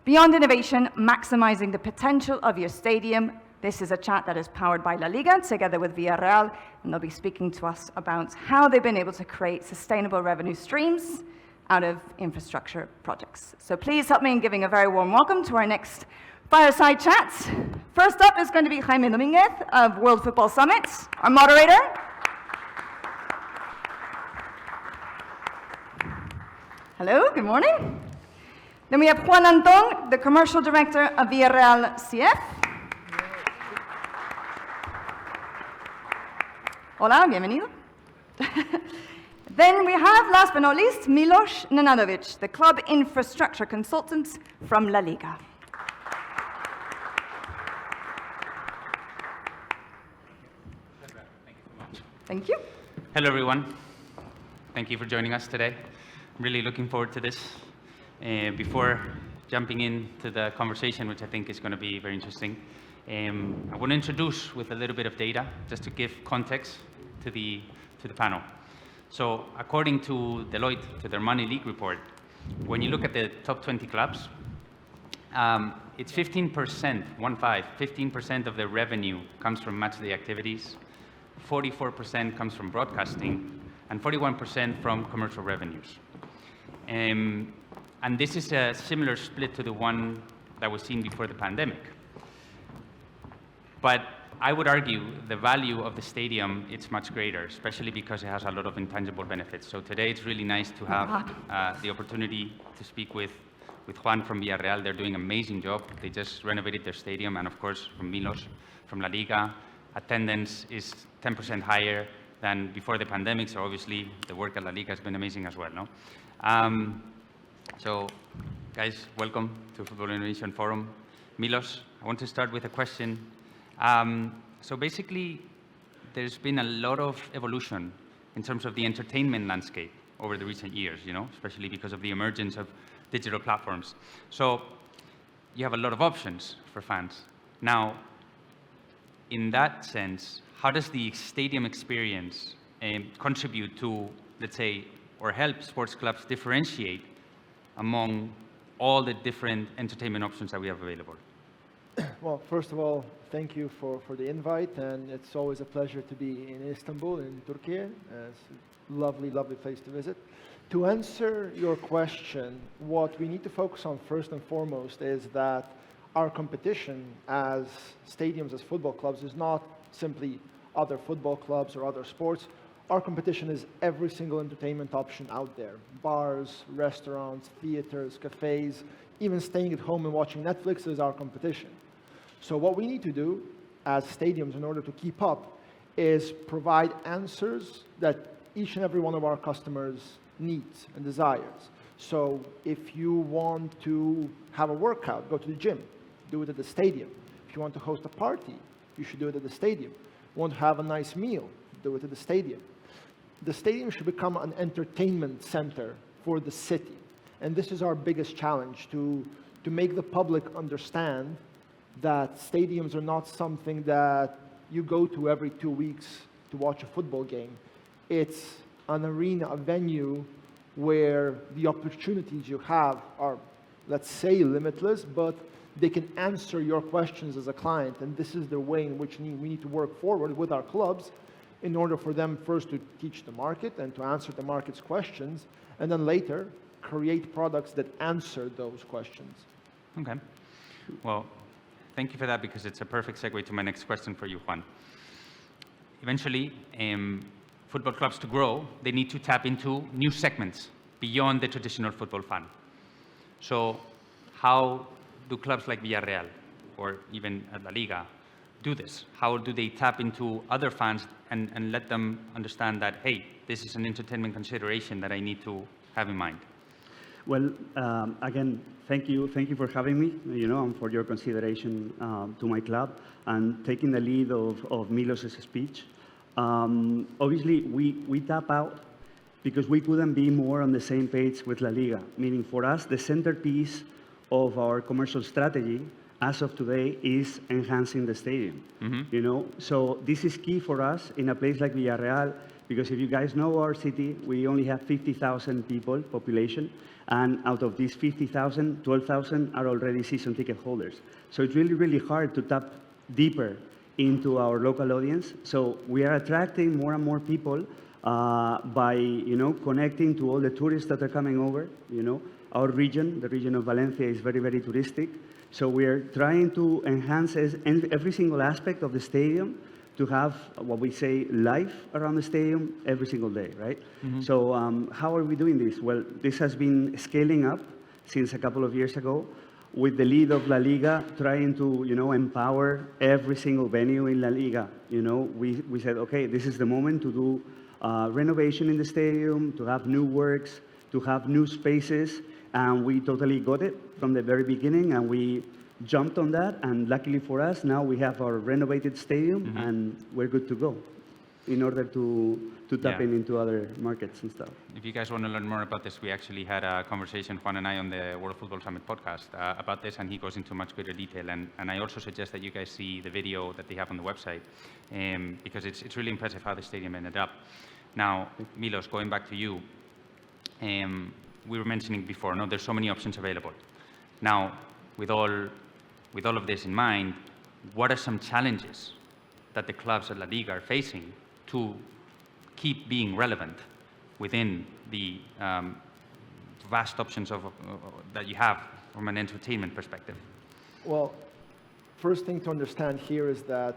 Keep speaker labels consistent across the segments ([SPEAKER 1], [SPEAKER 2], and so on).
[SPEAKER 1] Beyond innovation, maximizing the potential of your stadium. This is a chat that is powered by La Liga together with Villarreal, and they'll be speaking to us about how they've been able to create sustainable revenue streams out of infrastructure projects. So please help me in giving a very warm welcome to our next fireside chat. First up is going to be Jaime Dominguez of World Football Summit, our moderator. Hello, good morning. Then we have Juan Antón, the Commercial Director of Villarreal CF. Hola, bienvenido. Then we have, last but not least, Milos Nenadovic, the Club Infrastructure Consultant from La Liga.
[SPEAKER 2] Thank you so much.
[SPEAKER 1] Thank you.
[SPEAKER 2] Hello, everyone. Thank you for joining us today. I'm really looking forward to this. Before jumping into the conversation, which I think is going to be very interesting, I want to introduce with a little bit of data, just to give context to the panel. So, according to Deloitte, to their Money League report, when you look at the top 20 clubs, it's 15%, 15% of their revenue comes from matchday activities, 44% comes from broadcasting, and 41% from commercial revenues. And this is a similar split to the one that was seen before the pandemic. But I would argue the value of the stadium, it's much greater, especially because it has a lot of intangible benefits. So today it's really nice to have the opportunity to speak with Juan from Villarreal. They're doing an amazing job. They just renovated their stadium, and of course from Milos, from La Liga. Attendance is 10% higher than before the pandemic, so obviously the work at La Liga has been amazing as well, no? So guys, welcome to Football Innovation Forum. Milos, I want to start with a question. So basically, there's been a lot of evolution in terms of the entertainment landscape over the recent years, you know, especially because of the emergence of digital platforms. So you have a lot of options for fans. Now, in that sense, how does the stadium experience contribute to, let's say, or help sports clubs differentiate among all the different entertainment options that we have available?
[SPEAKER 3] Well, first of all, thank you for the invite, and it's always a pleasure to be in Istanbul, in Turkey. It's a lovely, lovely place to visit. To answer your question, what we need to focus on first and foremost is that our competition as stadiums, as football clubs, is not simply other football clubs or other sports. Our competition is every single entertainment option out there. Bars, restaurants, theaters, cafes, even staying at home and watching Netflix is our competition. So what we need to do as stadiums in order to keep up is provide answers that each and every one of our customers needs and desires. So if you want to have a workout, go to the gym, do it at the stadium. If you want to host a party, you should do it at the stadium. You want to have a nice meal, do it at the stadium. The stadium should become an entertainment center for the city. And this is our biggest challenge, to make the public understand that stadiums are not something that you go to every 2 weeks to watch a football game. It's an arena, a venue where the opportunities you have are, let's say, limitless, but they can answer your questions as a client. And this is the way in which we need to work forward with our clubs in order for them first to teach the market and to answer the market's questions, and then later create products that answer those questions.
[SPEAKER 2] Okay. Well, thank you for that, because it's a perfect segue to my next question for you, Juan. Eventually, football clubs to grow, they need to tap into new segments beyond the traditional football fan. So how do clubs like Villarreal or even La Liga do this? How do they tap into other fans and let them understand that, hey, this is an entertainment consideration that I need to have in mind?
[SPEAKER 4] Well, again, thank you for having me, and for your consideration to my club and taking the lead of Milos' speech. Obviously, we tap out because we couldn't be more on the same page with La Liga, meaning for us, the centerpiece of our commercial strategy as of today is enhancing the stadium. So this is key for us in a place like Villarreal, because if you guys know our city, we only have 50,000 people population, And out of these 50,000, 12,000 are already season ticket holders. So it's really, really hard to tap deeper into our local audience. So we are attracting more and more people by, connecting to all the tourists that are coming over. Our region, the region of Valencia, is very, very touristic. So we are trying to enhance every single aspect of the stadium to have what we say life around the stadium every single day, right? Mm-hmm. So how are we doing this? Well, this has been scaling up since a couple of years ago with the lead of La Liga, trying to empower every single venue in La Liga. We said, okay, this is the moment to do renovation in the stadium, to have new works, to have new spaces, and we totally got it from the very beginning, and we jumped on that, and luckily for us, now we have our renovated stadium, mm-hmm. and we're good to go in order to tap into other markets and stuff.
[SPEAKER 2] If you guys want to learn more about this, we actually had a conversation, Juan and I, on the World Football Summit podcast about this, and he goes into much greater detail. And I also suggest that you guys see the video that they have on the website, because it's really impressive how the stadium ended up. Now, Milos, going back to you, we were mentioning before, no, there's so many options available. Now, with all of this in mind, what are some challenges that the clubs at La Liga are facing to keep being relevant within the vast options that you have from an entertainment perspective? Well,
[SPEAKER 3] first thing to understand here is that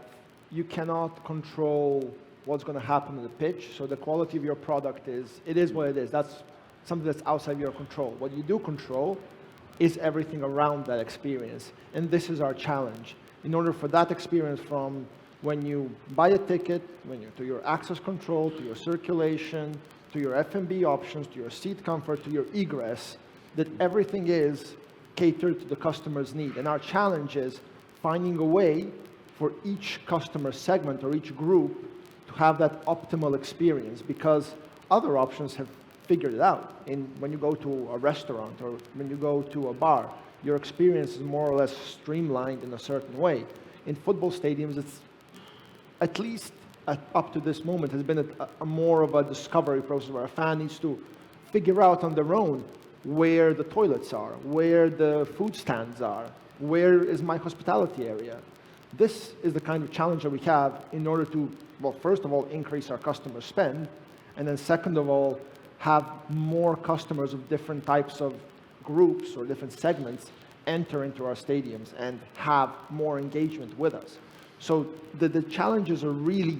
[SPEAKER 3] you cannot control what's going to happen on the pitch. So the quality of your product it is what it is. That's something that's outside of your control. What you do control is everything around that experience. And this is our challenge. In order for that experience, from when you buy a ticket, to your access control, to your circulation, to your F&B options, to your seat comfort, to your egress, that everything is catered to the customer's need. And our challenge is finding a way for each customer segment or each group to have that optimal experience, because other options have figured it out. When you go to a restaurant or when you go to a bar, your experience is more or less streamlined in a certain way. In football stadiums, it's, at least up to this moment, has been a more of a discovery process where a fan needs to figure out on their own where the toilets are, where the food stands are, where is my hospitality area. This is the kind of challenge that we have in order to, well, first of all, increase our customer spend, and then second of all, have more customers of different types of groups or different segments enter into our stadiums and have more engagement with us. So the challenges are really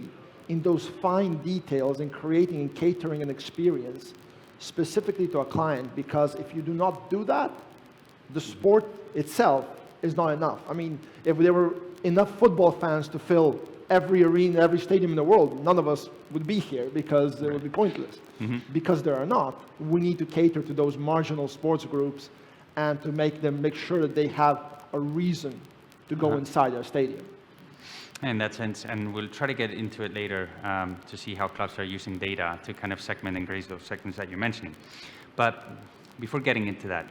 [SPEAKER 3] in those fine details in creating and catering an experience specifically to a client, because if you do not do that, the sport itself is not enough. I mean, if there were enough football fans to fill every arena, every stadium in the world, none of us would be here because it would be pointless. Mm-hmm. Because there are not, we need to cater to those marginal sports groups and to make sure that they have a reason to go inside our stadium.
[SPEAKER 2] In that sense, and we'll try to get into it later to see how clubs are using data to kind of segment and grade those segments that you're mentioning. But before getting into that,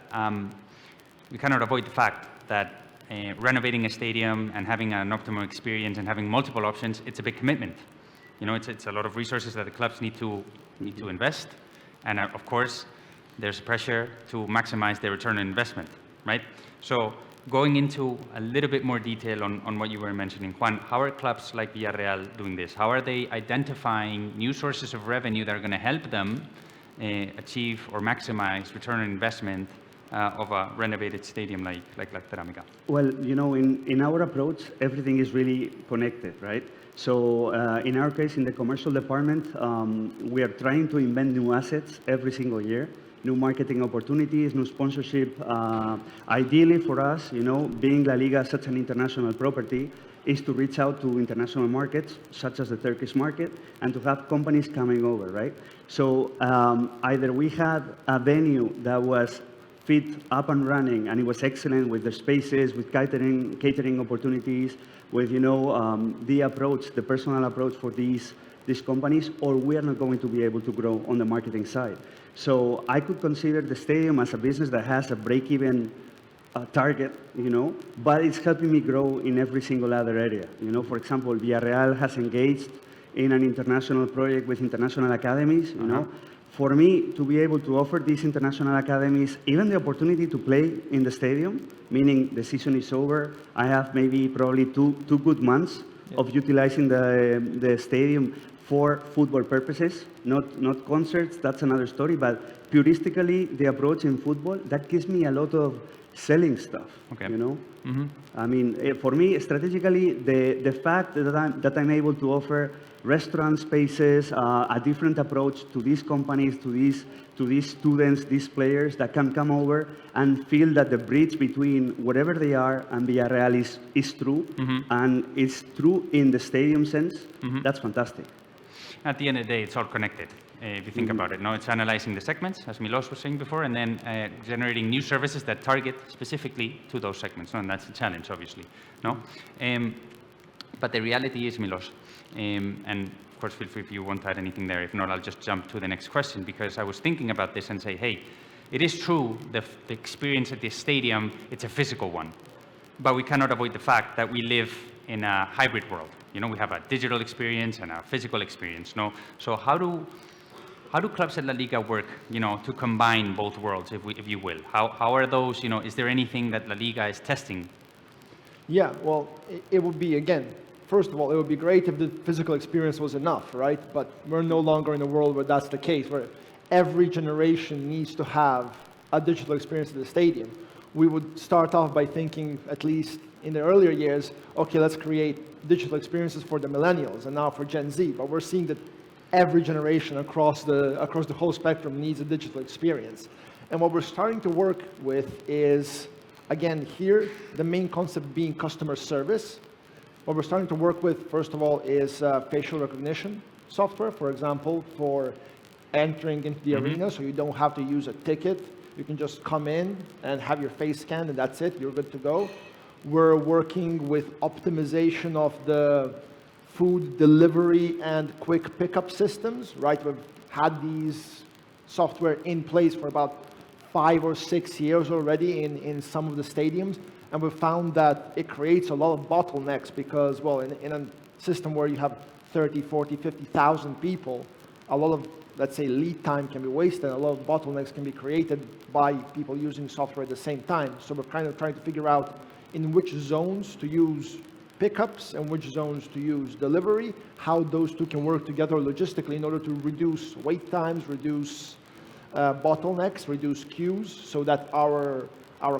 [SPEAKER 2] we cannot avoid the fact that renovating a stadium and having an optimal experience and having multiple options, it's a big commitment. It's a lot of resources that the clubs need to invest, and of course, there's pressure to maximize their return on investment, right? So going into a little bit more detail on what you were mentioning, Juan, how are clubs like Villarreal doing this? How are they identifying new sources of revenue that are going to help them achieve or maximize return on investment of a renovated stadium like Ceramica?
[SPEAKER 4] Well, in our approach, everything is really connected, right? So in our case, in the commercial department, we are trying to invent new assets every single year, new marketing opportunities, new sponsorship. Ideally for us, being La Liga such an international property, is to reach out to international markets, such as the Turkish market, and to have companies coming over, right? So either we had a venue that was fit, up and running, and it was excellent with the spaces, with catering opportunities, with the personal approach for these companies, or we are not going to be able to grow on the marketing side. So I could consider the stadium as a business that has a break-even target, but it's helping me grow in every single other area. For example, Villarreal has engaged in an international project with international academies, For me, to be able to offer these international academies, even the opportunity to play in the stadium, meaning the season is over, I have maybe probably two good months of utilizing the stadium for football purposes, not concerts, that's another story, but puristically, the approach in football, that gives me a lot of selling stuff, you know? I mean, for me, strategically, the fact that I'm able to offer restaurant spaces, a different approach to these companies, to these students, these players that can come over and feel that the bridge between whatever they are and Villarreal is true, and it's true in the stadium sense, that's fantastic.
[SPEAKER 2] At the end of the day, it's all connected, if you think about it. No, it's analyzing the segments, as Milos was saying before, and then generating new services that target specifically to those segments. No? And that's the challenge, obviously. No? But the reality is, Milos, and of course, feel free if you want to add anything there. If not, I'll just jump to the next question, because I was thinking about this and say, hey, it is true, the experience at the stadium, it's a physical one. But we cannot avoid the fact that we live in a hybrid world. You know, we have a digital experience and a physical experience. No? So how do clubs at La Liga work, you know, to combine both worlds, if you will? How are those, you know, is there anything that La Liga is testing?
[SPEAKER 3] Yeah, well, it would be, again, first of all, it would be great if the physical experience was enough, right? But we're no longer in a world where that's the case, where every generation needs to have a digital experience at the stadium. We would start off by thinking, at least in the earlier years, okay, let's create digital experiences for the millennials and now for Gen Z. But we're seeing that every generation across the whole spectrum needs a digital experience. And what we're starting to work with is, again, here, the main concept being customer service. What we're starting to work with, first of all, is facial recognition software, for example, for entering into the arena, so you don't have to use a ticket. You can just come in and have your face scanned, and that's it. You're good to go. We're working with optimization of the food delivery and quick pickup systems, right? We've had these software in place for about 5 or 6 years already in some of the stadiums, and we've found that it creates a lot of bottlenecks because, well, in a system where you have 30, 40, 50,000 people, a lot of, let's say, lead time can be wasted, a lot of bottlenecks can be created by people using software at the same time. So we're kind of trying to figure out in which zones to use pickups and which zones to use delivery, how those two can work together logistically in order to reduce wait times, reduce bottlenecks, reduce queues, so that our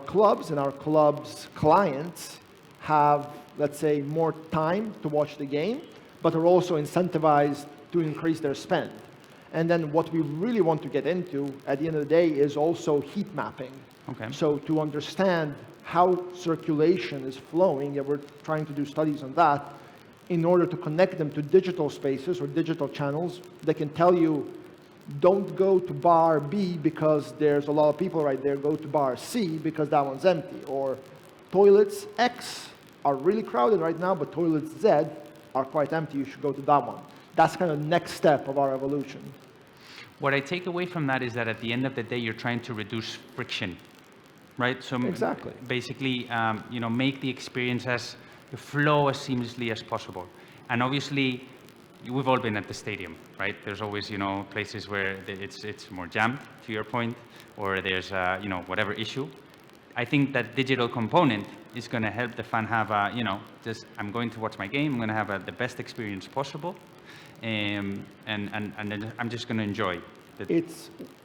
[SPEAKER 3] clubs and our clubs' clients have, let's say, more time to watch the game, but are also incentivized to increase their spend. And then what we really want to get into at the end of the day is also heat mapping.
[SPEAKER 2] Okay.
[SPEAKER 3] So to understand how circulation is flowing, and we're trying to do studies on that, in order to connect them to digital spaces or digital channels that can tell you, don't go to bar B because there's a lot of people right there, go to bar C because that one's empty. Or toilets X are really crowded right now, but toilets Z are quite empty, you should go to that one. That's kind of the next step of our evolution.
[SPEAKER 2] What I take away from that is that at the end of the day, you're trying to reduce friction, right? So
[SPEAKER 3] exactly.
[SPEAKER 2] Basically, you know, make the experience flow as seamlessly as possible. And obviously, we've all been at the stadium, right? There's always, you know, places where it's more jammed, to your point, or there's, you know, whatever issue. I think that digital component is going to help the fan have a, you know, just I'm going to watch my game, I'm going to have the best experience possible, and then I'm just going to enjoy.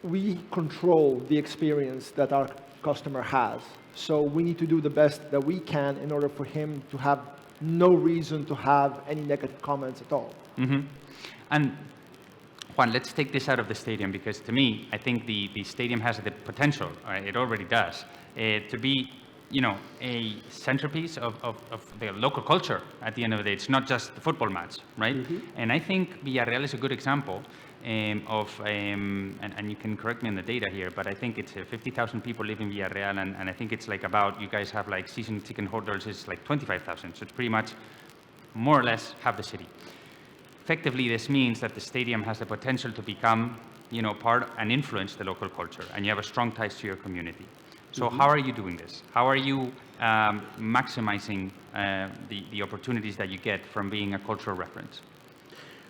[SPEAKER 2] We control the experience that our customer has. So we need to do the best that we can in order for him to have no reason to have any negative comments at all. And Juan, let's take this out of the stadium, because to me, I think the stadium has the potential, it already does, to be, you know, a centerpiece of the local culture at the end of the day. It's not just the football match, right? And I think Villarreal is a good example of, and you can correct me on the data here, but I think it's 50,000 people live in Villarreal, and I think it's like about, you guys have like season ticket holders is like 25,000, so it's pretty much more or less half the city. Effectively, this means that the stadium has the potential to become, you know, part and influence the local culture, and you have a strong ties to your community. So how are you doing this? How are you maximizing the opportunities that you get from being a cultural reference?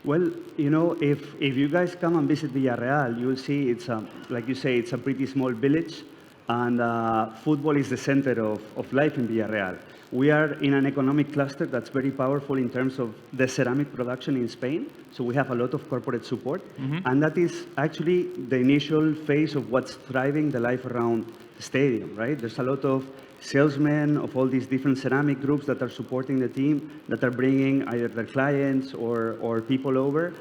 [SPEAKER 4] Well, you know, if you guys come and visit Villarreal, you'll see it's like you say, it's a pretty small village, and football is the center of life in Villarreal. We are in an economic cluster that's very powerful in terms of the ceramic production in Spain. So we have a lot of corporate support, and that is actually the initial phase of what's driving the life around the stadium, right? There's a lot of salesmen of all these different ceramic groups that are supporting the team, that are bringing either their clients or people over.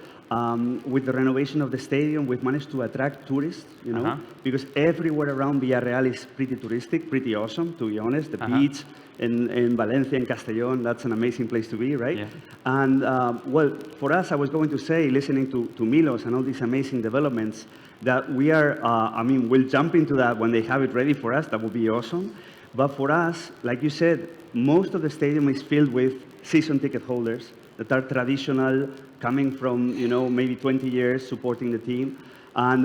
[SPEAKER 4] With the renovation of the stadium, we've managed to attract tourists, you know, because everywhere around Villarreal is pretty touristic, pretty awesome, to be honest. The beach in Valencia and Castellón, that's an amazing place to be, right? Yeah. And well, for us, I was going to say, listening to Milos and all these amazing developments, that we are, I mean, we'll jump into that when they have it ready for us. That would be awesome. But for us, like you said, most of the stadium is filled with season ticket holders that are traditional, coming from, you know, maybe 20 years supporting the team. And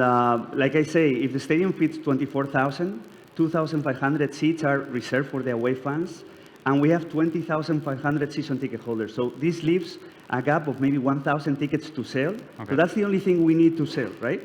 [SPEAKER 4] like I say, if the stadium fits 24,000, 2,500 seats are reserved for the away fans, and we have 20,500 season ticket holders. So this leaves a gap of maybe 1,000 tickets to sell. So that's the only thing we need to sell, right?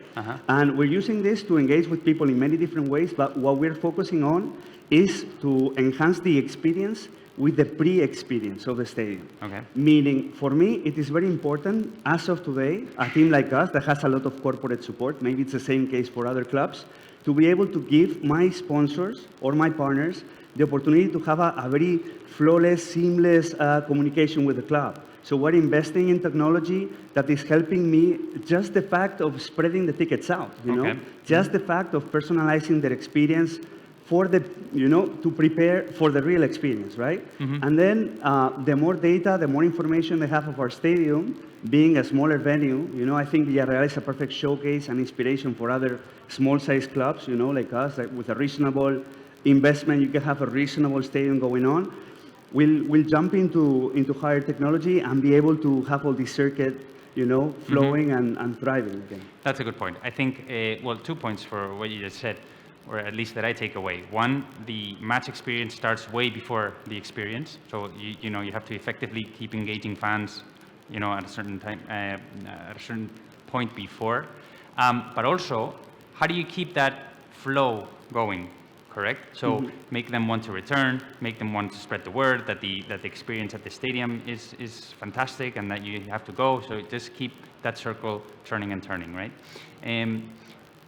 [SPEAKER 4] And we're using this to engage with people in many different ways, but what we're focusing on is to enhance the experience with the pre-experience of the stadium. Meaning, for me, it is very important, as of today, a team like us that has a lot of corporate support, maybe it's the same case for other clubs, to be able to give my sponsors or my partners the opportunity to have a very flawless, seamless communication with the club. So we're investing in technology that is helping me, just the fact of spreading the tickets out, you know, just the fact of personalizing their experience for the, you know, to prepare for the real experience, right? And then the more data, the more information they have of our stadium, being a smaller venue, you know, I think Villarreal is a perfect showcase and inspiration for other small-sized clubs, you know, like us, like with a reasonable investment, you can have a reasonable stadium going on. We'll jump into higher technology and be able to have all this circuit, you know, flowing and thriving again.
[SPEAKER 2] That's a good point. I think, well, 2 points for what you just said, or at least that I take away. One, the match experience starts way before the experience. So, you know, you have to effectively keep engaging fans, you know, at a certain time, at a certain point before. But also, how do you keep that flow going, correct? So make them want to return, make them want to spread the word that the experience at the stadium is fantastic and that you have to go. So just keep that circle turning and turning, right?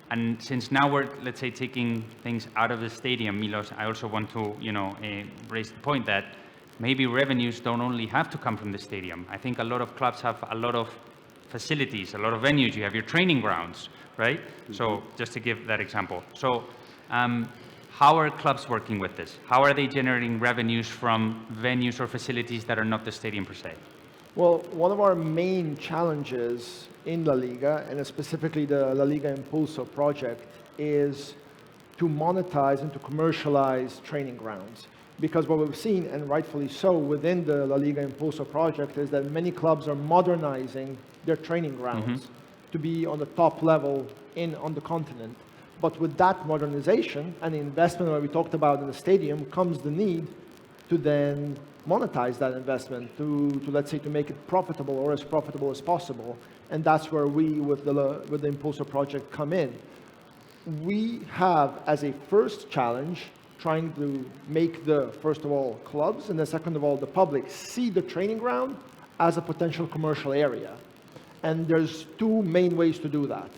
[SPEAKER 2] And since now we're, let's say, taking things out of the stadium, Milos, I also want to, you know, raise the point that maybe revenues don't only have to come from the stadium. I think a lot of clubs have a lot of facilities, a lot of venues. You have your training grounds, right? So just to give that example. So how are clubs working with this? How are they generating revenues from venues or facilities that are not the stadium per se?
[SPEAKER 3] Well, one of our main challenges in La Liga, and specifically the La Liga Impulso project, is to monetize and to commercialize training grounds. Because what we've seen, and rightfully so, within the La Liga Impulso project is that many clubs are modernizing their training grounds to be on the top level on the continent. But with that modernization and the investment that we talked about in the stadium comes the need to then monetize that investment, to let's say, to make it profitable or as profitable as possible. And that's where we, with the Impulso project, come in. We have, as a first challenge, trying to make the, first of all, clubs, and then second of all, the public, see the training ground as a potential commercial area. And there's two main ways to do that.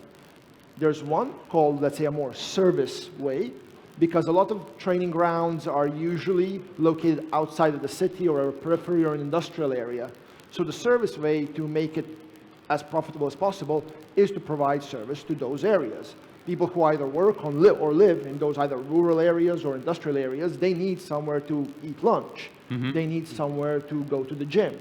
[SPEAKER 3] There's one called, let's say, a more service way, because a lot of training grounds are usually located outside of the city or a periphery or an industrial area. So the service way to make it as profitable as possible is to provide service to those areas. People who either work or live in those either rural areas or industrial areas, they need somewhere to eat lunch. They need somewhere to go to the gym.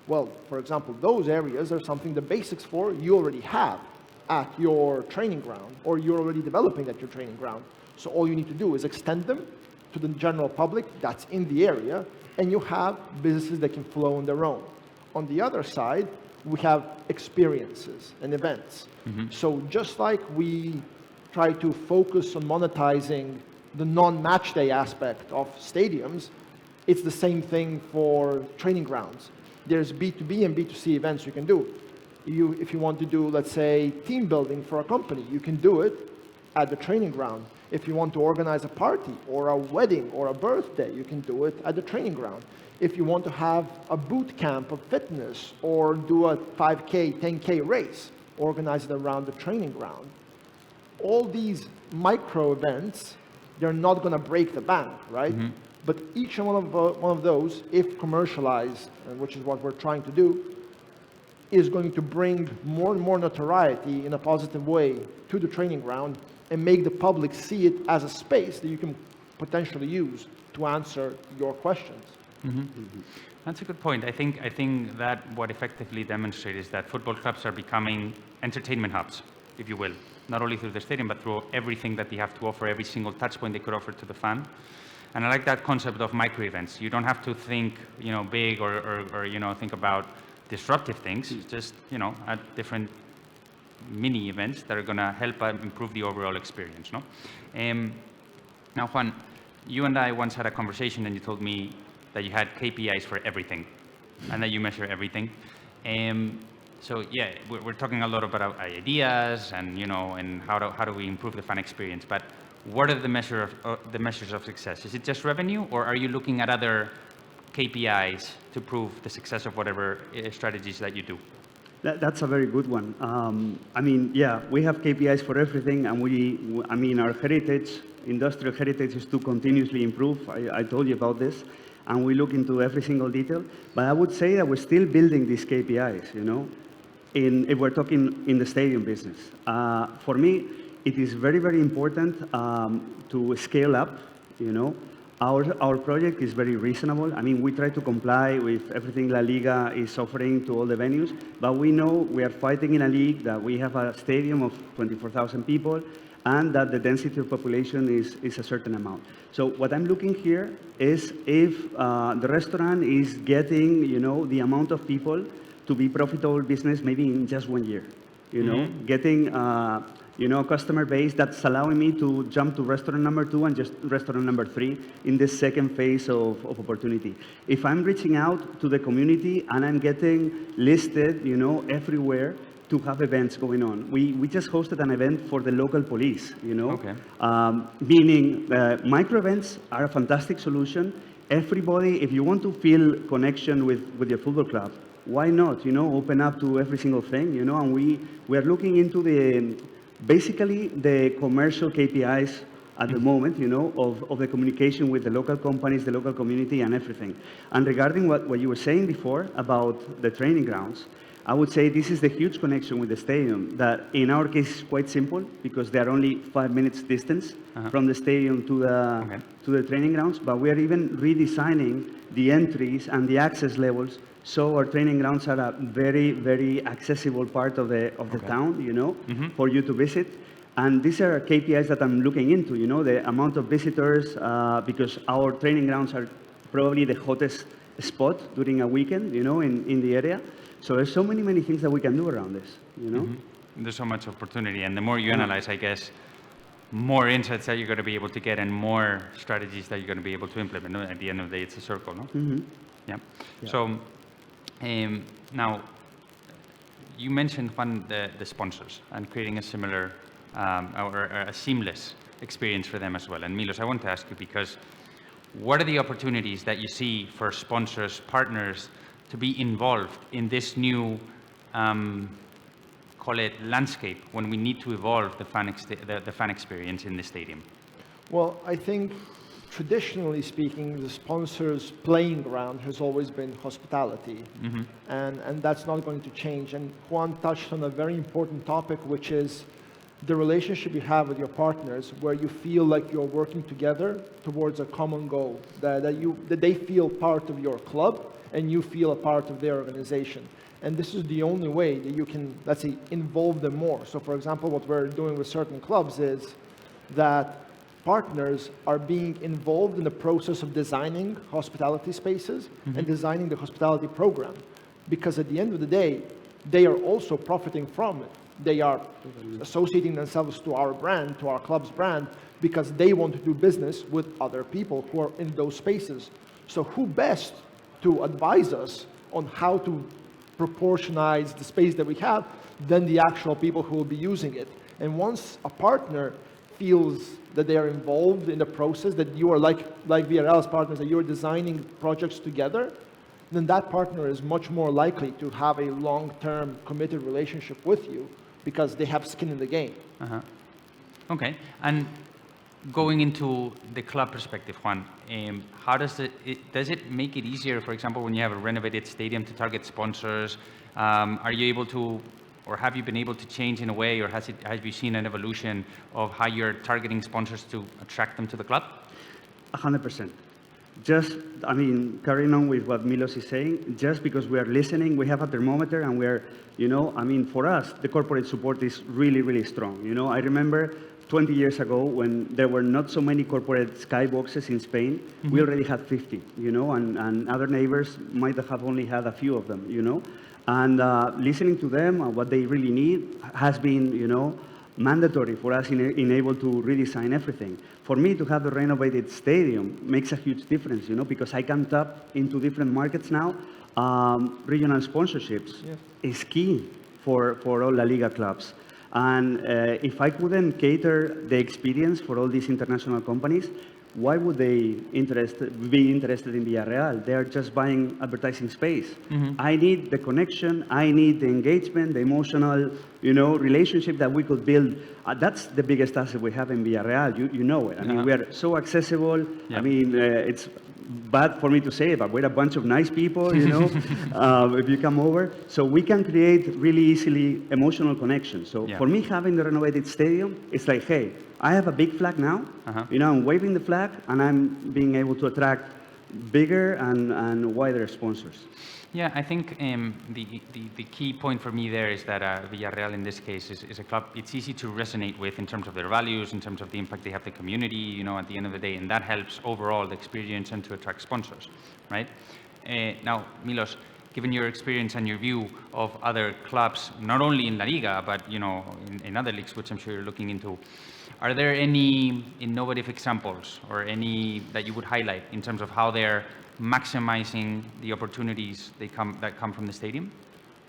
[SPEAKER 3] Well, for example, those areas are something the basics for you already have at your training ground, or you're already developing at your training ground. So all you need to do is extend them to the general public that's in the area, and you have businesses that can flow on their own. On the other side, we have experiences and events. So just like we try to focus on monetizing the non-match day aspect of stadiums, it's the same thing for training grounds. There's B2B and B2C events you can do. If you want to do, let's say, team building for a company, you can do it at the training ground. If you want to organize a party or a wedding or a birthday, you can do it at the training ground. If you want to have a boot camp of fitness or do a 5K, 10K race, organize it around the training ground. All these micro events, they're not going to break the bank, right? But each one of those, if commercialized, which is what we're trying to do, is going to bring more and more notoriety in a positive way to the training ground and make the public see it as a space that you can potentially use to answer your questions.
[SPEAKER 2] That's a good point. I think that what effectively demonstrates is that football clubs are becoming entertainment hubs, if you will, not only through the stadium, but through everything that they have to offer, every single touch point they could offer to the fan. And I like that concept of micro events. You don't have to think, big or think about disruptive things. It's just, at different mini events that are going to help improve the overall experience, no? Now, Juan, you and I once had a conversation and you told me that you had KPIs for everything and that you measure everything. So yeah, we're talking a lot about ideas and, and how do we improve the fan experience, but what are the measures of success? Is it just revenue, or are you looking at other KPIs to prove the success of whatever strategies that you do?
[SPEAKER 4] That's a very good one. Yeah, we have KPIs for everything, and our heritage, industrial heritage, is to continuously improve. I told you about this, and we look into every single detail. But I would say that we're still building these KPIs, if we're talking in the stadium business. For me, it is very, very important to scale up, Our project is very reasonable. We try to comply with everything La Liga is offering to all the venues, but we know we are fighting in a league that we have a stadium of 24,000 people and that the density of population is a certain amount. So what I'm looking here is if the restaurant is getting, the amount of people to be profitable business maybe in just 1 year, getting a customer base that's allowing me to jump to restaurant number 2 and just restaurant number 3 in this second phase of opportunity. If I'm reaching out to the community and I'm getting listed, everywhere to have events going on. We just hosted an event for the local police,
[SPEAKER 2] Okay.
[SPEAKER 4] Meaning micro events are a fantastic solution. Everybody, if you want to feel connection with your football club, why not, open up to every single thing, and we are looking into basically the commercial KPIs at the moment, of the communication with the local companies, the local community, and everything. And regarding what you were saying before about the training grounds, I would say this is the huge connection with the stadium that in our case is quite simple because they are only 5 minutes distance from the stadium to the training grounds, but we are even redesigning the entries and the access levels so our training grounds are a very, very accessible part of the town, for you to visit. And these are KPIs that I'm looking into, the amount of visitors, because our training grounds are probably the hottest spot during a weekend, in the area. So there's so many things that we can do around this,
[SPEAKER 2] There's so much opportunity, and the more you analyze, I guess, more insights that you're going to be able to get and more strategies that you're going to be able to implement. No? At the end of the day, it's a circle, no? Yeah. So now, you mentioned, Juan, the sponsors and creating a similar or a seamless experience for them as well. And Milos, I want to ask you, because what are the opportunities that you see for sponsors, partners, to be involved in this new, call it landscape, when we need to evolve the fan experience in the stadium?
[SPEAKER 3] Well, I think traditionally speaking, the sponsor's playing ground has always been hospitality, and that's not going to change. And Juan touched on a very important topic, which is the relationship you have with your partners, where you feel like you're working together towards a common goal, that they feel part of your club and you feel a part of their organization. And this is the only way that you can, let's say, involve them more. So for example, what we're doing with certain clubs is that partners are being involved in the process of designing hospitality spaces and designing the hospitality program. Because at the end of the day, they are also profiting from it. They are associating themselves to our brand, to our club's brand, because they want to do business with other people who are in those spaces. So who best to advise us on how to proportionize the space that we have than the actual people who will be using it. And once a partner feels that they are involved in the process, that you are like VRL's partners, that you're designing projects together, then that partner is much more likely to have a long-term committed relationship with you because they have skin in the game.
[SPEAKER 2] Okay, and going into the club perspective, Juan, how does it make it easier, for example, when you have a renovated stadium to target sponsors? Are you able to, or have you been able to change in a way, or have you seen an evolution of how you're targeting sponsors to attract them to the club?
[SPEAKER 4] 100%. Just, I mean, carrying on with what Milos is saying, just because we are listening, we have a thermometer and we're, you know, I mean, for us, the corporate support is really, really strong. You know, I remember 20 years ago when there were not so many corporate skyboxes in Spain, we already had 50, you know, and other neighbors might have only had a few of them, you know. And listening to them and what they really need has been, you know, mandatory for us in able to redesign everything. For me to have a renovated stadium makes a huge difference, you know, because I can tap into different markets now. Regional sponsorships is key for all La Liga clubs. And if I couldn't cater the experience for all these international companies, why would they be interested in Villarreal? They're just buying advertising space. I need the connection, I need the engagement, the emotional, you know, relationship that we could build. That's the biggest asset we have in Villarreal. You know it. I mean, we are so accessible. I mean, it's bad for me to say it, but we're a bunch of nice people, you know, if you come over. So we can create really easily emotional connections. So for me, having the renovated stadium, it's like, hey, I have a big flag now, you know, I'm waving the flag, and I'm being able to attract bigger and wider sponsors.
[SPEAKER 2] Yeah, I think the key point for me there is that Villarreal in this case is a club it's easy to resonate with in terms of their values, in terms of the impact they have the community, you know, at the end of the day, and that helps overall the experience and to attract sponsors, right? Now, Milos, given your experience and your view of other clubs, not only in La Liga, but, you know, in other leagues, which I'm sure you're looking into, are there any innovative examples or any that you would highlight in terms of how they're maximizing the opportunities that come from the stadium?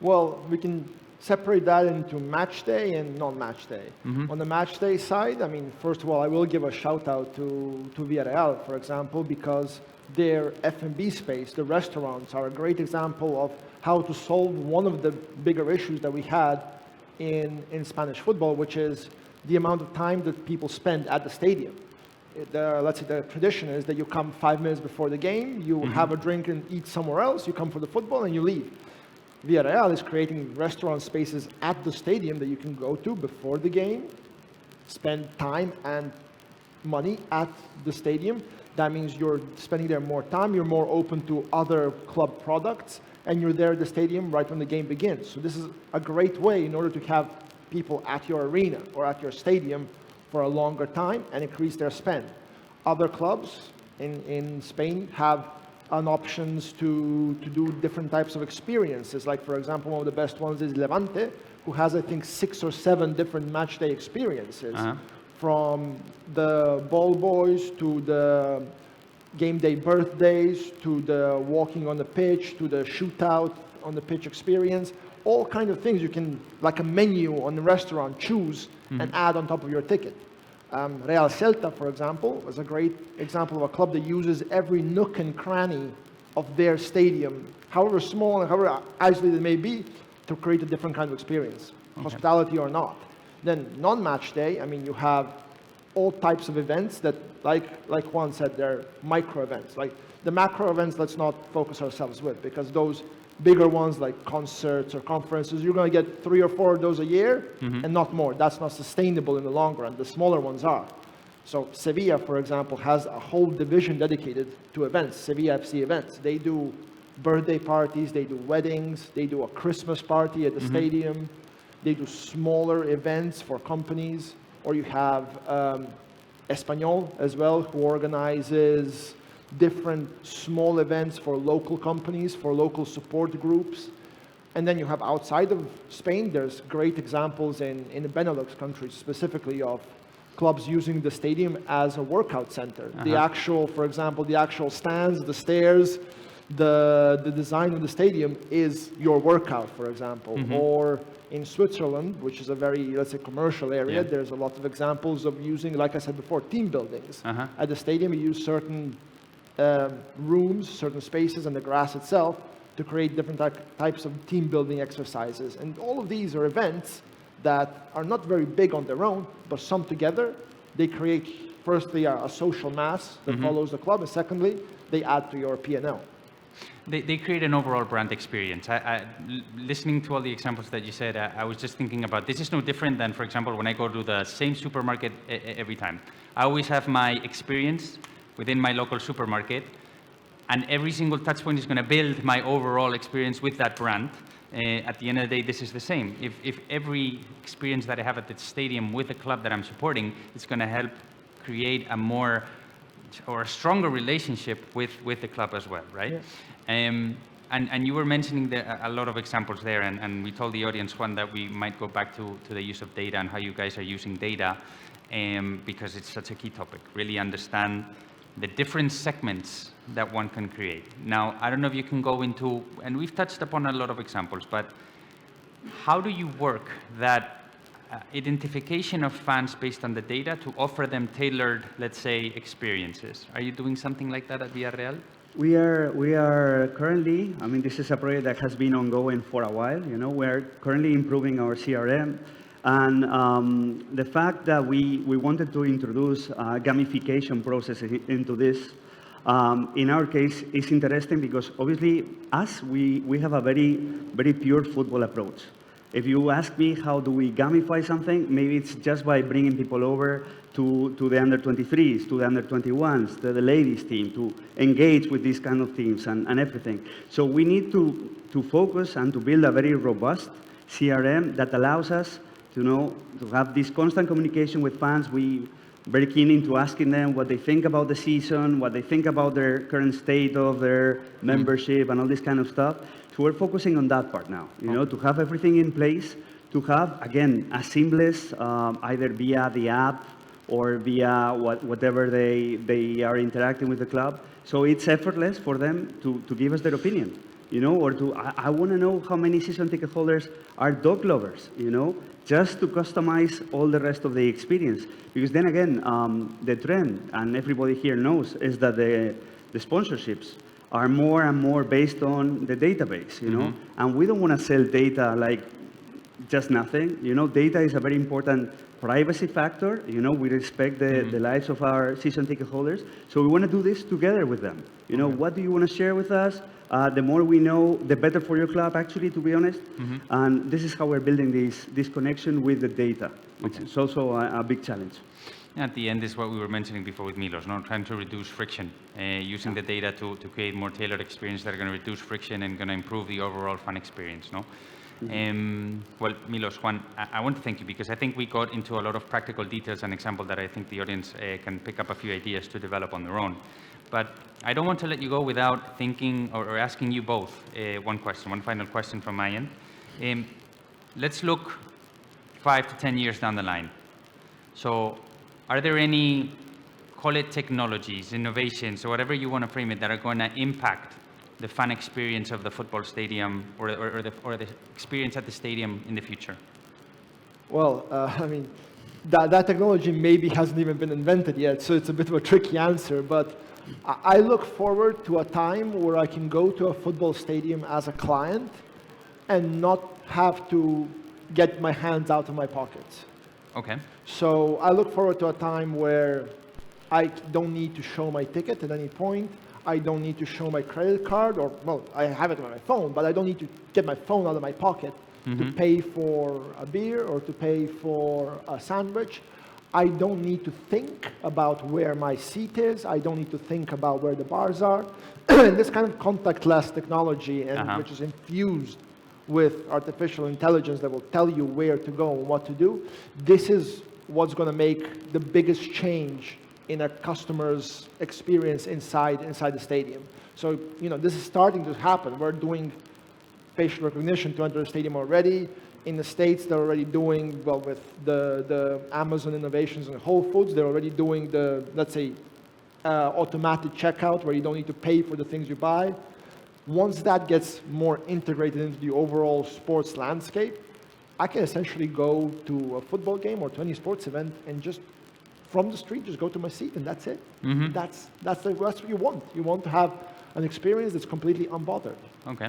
[SPEAKER 3] Well, we can separate that into match day and non-match day. On the match day side, I mean, first of all, I will give a shout out to Villarreal, for example, because their F&B space, the restaurants, are a great example of how to solve one of the bigger issues that we had in Spanish football, which is the amount of time that people spend at the stadium. Let's say the tradition is that you come 5 minutes before the game, you have a drink and eat somewhere else, you come for the football and you leave. Villarreal is creating restaurant spaces at the stadium that you can go to before the game, spend time and money at the stadium. That means you're spending there more time, you're more open to other club products, and you're there at the stadium right when the game begins. So this is a great way in order to have people at your arena or at your stadium for a longer time and increase their spend. Other clubs in Spain have options to do different types of experiences. Like, for example, one of the best ones is Levante, who has, I think, 6 or 7 different match day experiences. From the ball boys to the game day birthdays to the walking on the pitch to the shootout on the pitch experience. All kind of things you can, like a menu on the restaurant, choose and add on top of your ticket. Real Celta, for example, is a great example of a club that uses every nook and cranny of their stadium, however small and however isolated it may be, to create a different kind of experience, hospitality or not. Then non-match day, I mean, you have all types of events that, like Juan said, they're micro events. Like the macro events, let's not focus ourselves with, because those bigger ones like concerts or conferences, you're going to get 3 or 4 of those a year and not more. That's not sustainable in the long run. The smaller ones are. So Sevilla, for example, has a whole division dedicated to events, Sevilla FC events. They do birthday parties, they do weddings, they do a Christmas party at the stadium, they do smaller events for companies, or you have Espanyol as well, who organizes different small events for local companies, for local support groups. And then you have outside of Spain, there's great examples in the Benelux countries specifically of clubs using the stadium as a workout center. The actual, for example, the actual stands, the stairs, the design of the stadium is your workout, for example, or in Switzerland, which is a very, let's say, commercial area, there's a lot of examples of using, like I said before, team buildings. At the stadium, you use certain rooms, certain spaces, and the grass itself to create different types of team building exercises. And all of these are events that are not very big on their own, but summed together, they create, firstly, a social mass that follows the club, and secondly, they add to your P&L.
[SPEAKER 2] They create an overall brand experience. Listening to all the examples that you said, I was just thinking about, this is no different than, for example, when I go to the same supermarket every time. I always have my experience within my local supermarket, and every single touch point is going to build my overall experience with that brand. At the end of the day, this is the same. If every experience that I have at the stadium with the club that I'm supporting, it's going to help create a more or a stronger relationship with the club as well, right? And you were mentioning a lot of examples there, and we told the audience, Juan, that we might go back to the use of data and how you guys are using data, because it's such a key topic. Really understand the different segments that one can create. Now, I don't know if you can go into, and we've touched upon a lot of examples, but how do you work that identification of fans based on the data to offer them tailored, let's say, experiences? Are you doing something like that at Villarreal?
[SPEAKER 4] We are currently, I mean, this is a project that has been ongoing for a while, you know, we're currently improving our CRM, and the fact that we wanted to introduce a gamification process into this, in our case, is interesting because obviously we have a very pure football approach. If you ask me how do we gamify something, maybe it's just by bringing people over to the under-23s, to the under-21s, to the ladies team, to engage with these kind of teams and everything. So we need to focus and to build a very robust CRM that allows us to have this constant communication with fans. We very keen into asking them what they think about the season, what they think about their current state of their membership and all this kind of stuff. So we're focusing on that part now, to have everything in place, to have, again, a seamless, either via the app or via whatever they are interacting with the club. So it's effortless for them to give us their opinion, or I want to know how many season ticket holders are dog lovers, just to customize all the rest of the experience. Because then again, the trend, and everybody here knows, is that the sponsorships are more and more based on the database, and we don't want to sell data like just nothing. Data is a very important privacy factor. We respect the lives of our season ticket holders, so we want to do this together with them. What do you want to share with us? The more we know, the better for your club, actually, to be honest. And this is how we're building this connection with the data, which is also a big challenge.
[SPEAKER 2] At the end is what we were mentioning before with Milos, trying to reduce friction, using the data to create more tailored experience that are going to reduce friction and going to improve the overall fan experience. Well, Milos, Juan, I want to thank you because I think we got into a lot of practical details and examples that I think the audience can pick up a few ideas to develop on their own. But I don't want to let you go without thinking or asking you both one final question from my end. Let's look 5 to 10 years down the line. So are there any, call it technologies, innovations, or whatever you want to frame it, that are going to impact the fan experience of the football stadium or the experience at the stadium in the future?
[SPEAKER 3] Well, I mean, that technology maybe hasn't even been invented yet, so it's a bit of a tricky answer, but I look forward to a time where I can go to a football stadium as a client and not have to get my hands out of my pockets.
[SPEAKER 2] Okay.
[SPEAKER 3] So I look forward to a time where I don't need to show my ticket at any point. I don't need to show my credit card, or, well, I have it on my phone, but I don't need to get my phone out of my pocket to pay for a beer or to pay for a sandwich. I don't need to think about where my seat is. I don't need to think about where the bars are. This kind of contactless technology, and which is infused with artificial intelligence that will tell you where to go and what to do, this is what's going to make the biggest change in a customer's experience inside the stadium. So, this is starting to happen. We're doing facial recognition to enter the stadium already. In the States, they're already doing, well, with the Amazon innovations and Whole Foods, they're already doing the, let's say, automatic checkout where you don't need to pay for the things you buy. Once that gets more integrated into the overall sports landscape, I can essentially go to a football game or to any sports event and just from the street, just go to my seat and that's it. That's what you want. You want to have an experience that's completely unbothered.
[SPEAKER 2] Okay.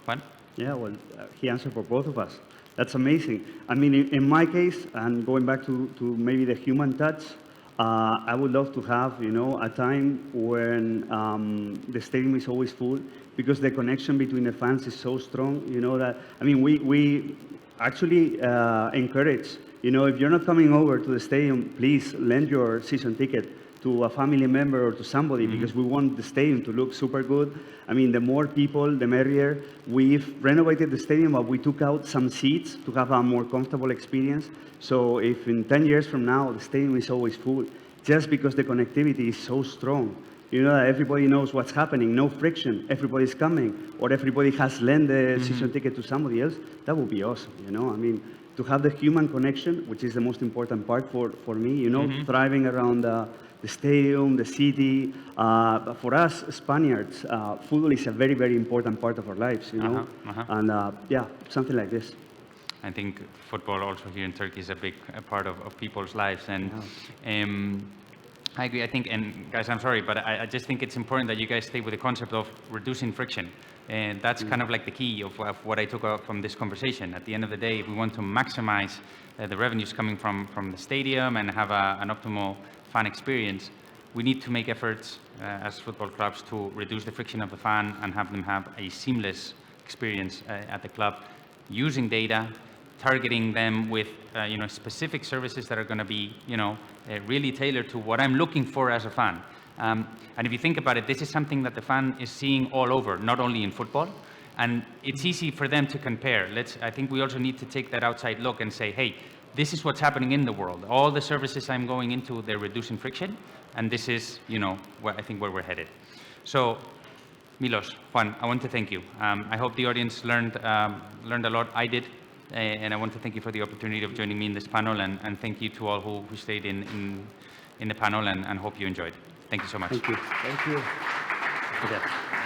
[SPEAKER 2] Juan?
[SPEAKER 4] Yeah, well, he answered for both of us. That's amazing. I mean, in my case, and going back to maybe the human touch, I would love to have, a time when the stadium is always full, because the connection between the fans is so strong, that, I mean, we actually encourage, if you're not coming over to the stadium, please lend your season ticket to a family member or to somebody, because we want the stadium to look super good. I mean, the more people, the merrier. We've renovated the stadium, but we took out some seats to have a more comfortable experience. So if in 10 years from now, the stadium is always full, just because the connectivity is so strong, that everybody knows what's happening, no friction, everybody's coming, or everybody has lent the season ticket to somebody else, that would be awesome, I mean, to have the human connection, which is the most important part for me, thriving around the stadium, the city. For us Spaniards, football is a very, very important part of our lives, and yeah, something like this.
[SPEAKER 2] I think football also here in Turkey is a big part of people's lives, and I agree. I think, and guys, I'm sorry, but I just think it's important that you guys stay with the concept of reducing friction. And that's kind of like the key of what I took out from this conversation. At the end of the day, if we want to maximize the revenues coming from the stadium and have an optimal fan experience, we need to make efforts as football clubs to reduce the friction of the fan and have them have a seamless experience at the club, using data, targeting them with specific services that are going to be really tailored to what I'm looking for as a fan. And if you think about it, this is something that the fan is seeing all over, not only in football. And it's easy for them to compare. I think we also need to take that outside look and say, hey, this is what's happening in the world. All the services I'm going into, they're reducing friction. And this is, I think where we're headed. So, Milos, Juan, I want to thank you. I hope the audience learned a lot. I did. And I want to thank you for the opportunity of joining me in this panel. And thank you to all who stayed in the panel, and hope you enjoyed. Thank you so much.
[SPEAKER 4] Thank you.
[SPEAKER 3] Thank you.
[SPEAKER 4] Okay.